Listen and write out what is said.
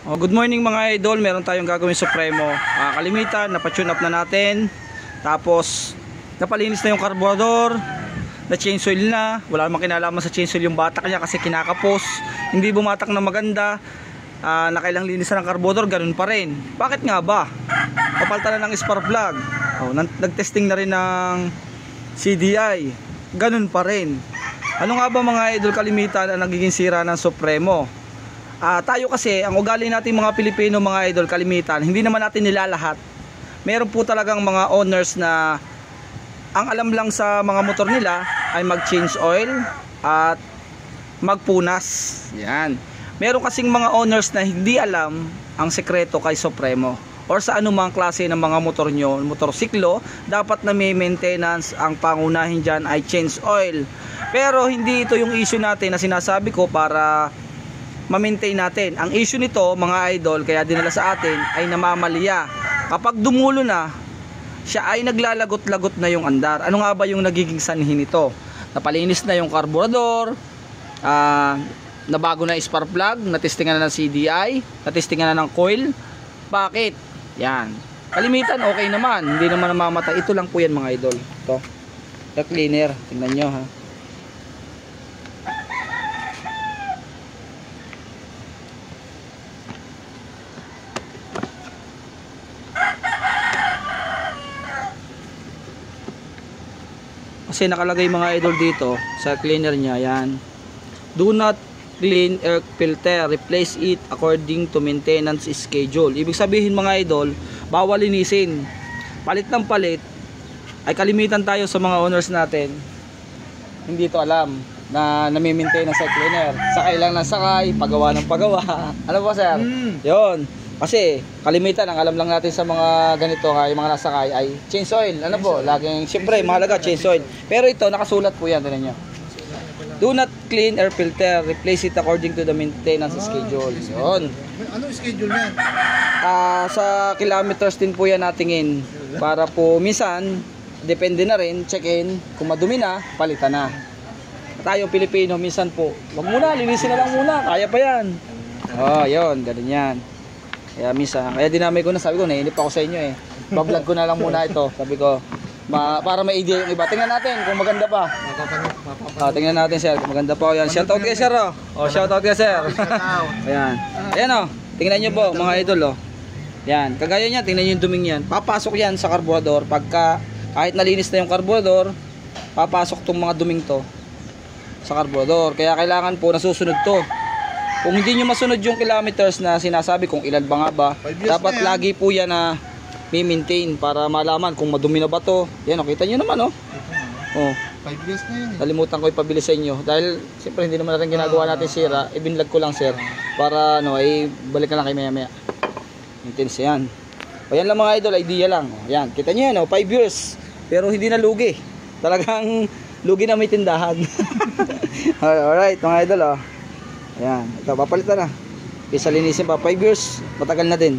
Oh, good morning mga idol, meron tayong gagawin supremo. Kalimitan, napatune up na natin. Tapos, napalinis na yung carburetor. Na change oil na. Wala namang kinalaman sa change oil yung batak niya kasi kinakapos. Hindi bumatak na maganda. Nakailang linisan ng carburetor, ganun pa rin. Bakit nga ba? Papalitan na ng spark plug. Nagtesting na rin ng CDI. Ganun pa rin. Ano nga ba mga idol kalimitan ang nagiging sira ng supremo? Tayo kasi, ang ugali natin mga Pilipino mga idol kalimitan, hindi naman natin nilalahat. Meron po talagang mga owners na ang alam lang sa mga motor nila ay mag-change oil at magpunas. Yan. Meron kasing mga owners na hindi alam ang sekreto kay Supremo or sa anumang klase ng mga motor nyo, motorsiklo, dapat na may maintenance. Ang pangunahin dyan ay change oil. Pero hindi ito yung issue natin na sinasabi ko para ma-maintain natin. Ang issue nito mga idol, kaya dinala sa atin, ay namamaliya. Kapag dumulo na, siya ay naglalagot-lagot na yung andar. Ano nga ba yung nagiging sanhi nito? Napalinis na yung carburetor, nabago na yung spark plug, natestingan na ng CDI, natestingan na ng coil. Bakit? Yan. Kalimitan okay naman, hindi naman namamatay. Ito lang po yan mga idol. Ito, the cleaner. Tingnan nyo ha. Kasi nakalagay mga idol dito sa cleaner niya, yan. Do not clean air filter, replace it according to maintenance schedule. Ibig sabihin mga idol, bawal linisin. Palit ng palit. Ay kalimitan tayo sa mga owners natin, hindi to alam na nami-maintain sa cleaner. Sakay lang ng sakay, pagawa ng pagawa. Ano po sir? Yon. Kasi kalimitan ang alam lang natin sa mga ganito yung mga nasakay ay change oil. Ano po? Laging siyempre mahalaga change oil. Pero ito nakasulat po yan, tingnan niyo. Do not clean air filter, replace it according to the maintenance schedule. Yon. Ano schedule niyan? Sa kilometers din po yan natingin. Para po minsan depende na rin, check-in, kung madumi na, palitan na. Tayo Pilipino minsan po, wag muna, linisin na lang muna, kaya pa yan. Oh, yon, ganun yan. Kaya minsan, kaya dinamay ko na, sabi ko, naiinip ako sa inyo eh. Bablog ko na lang muna ito. Sabi ko, para may idea yung iba. Tingnan natin kung maganda pa. Tingnan natin sir, kung maganda pa. Yan, shout out kay sir oh. Shout out kay sir. Ayan. Ayan oh. Tingnan nyo po mga idol oh. Yan, kagaya niya, tingnan nyo yung duming yan. Papasok yan sa carburetor. Pagka, kahit nalinis na yung carburetor, papasok tong mga duming to sa carburetor. Kaya kailangan po nasusunod to. Kung hindi nyo masunod yung kilometers na sinasabi kung ilan ba nga ba, dapat lagi po yan na i-maintain para malaman kung madumi na ba to. Yan o, kita nyo naman o. 5 years na yun. Nalimutan ko ipabili sa inyo. Dahil siyempre hindi naman natin ginagawa natin sira. Ibinlag ko lang sir. Para ano, balik na lang kayo maya maya. Intense yan. O yan lang mga idol, idea lang. O, yan, kita nyo yan o, 5 years. Pero hindi na lugi. Talagang lugi na may tindahan. Alright mga idol o. Ayan, ito papalitan na. Kaysa linisin pa 5 years, matagal na din.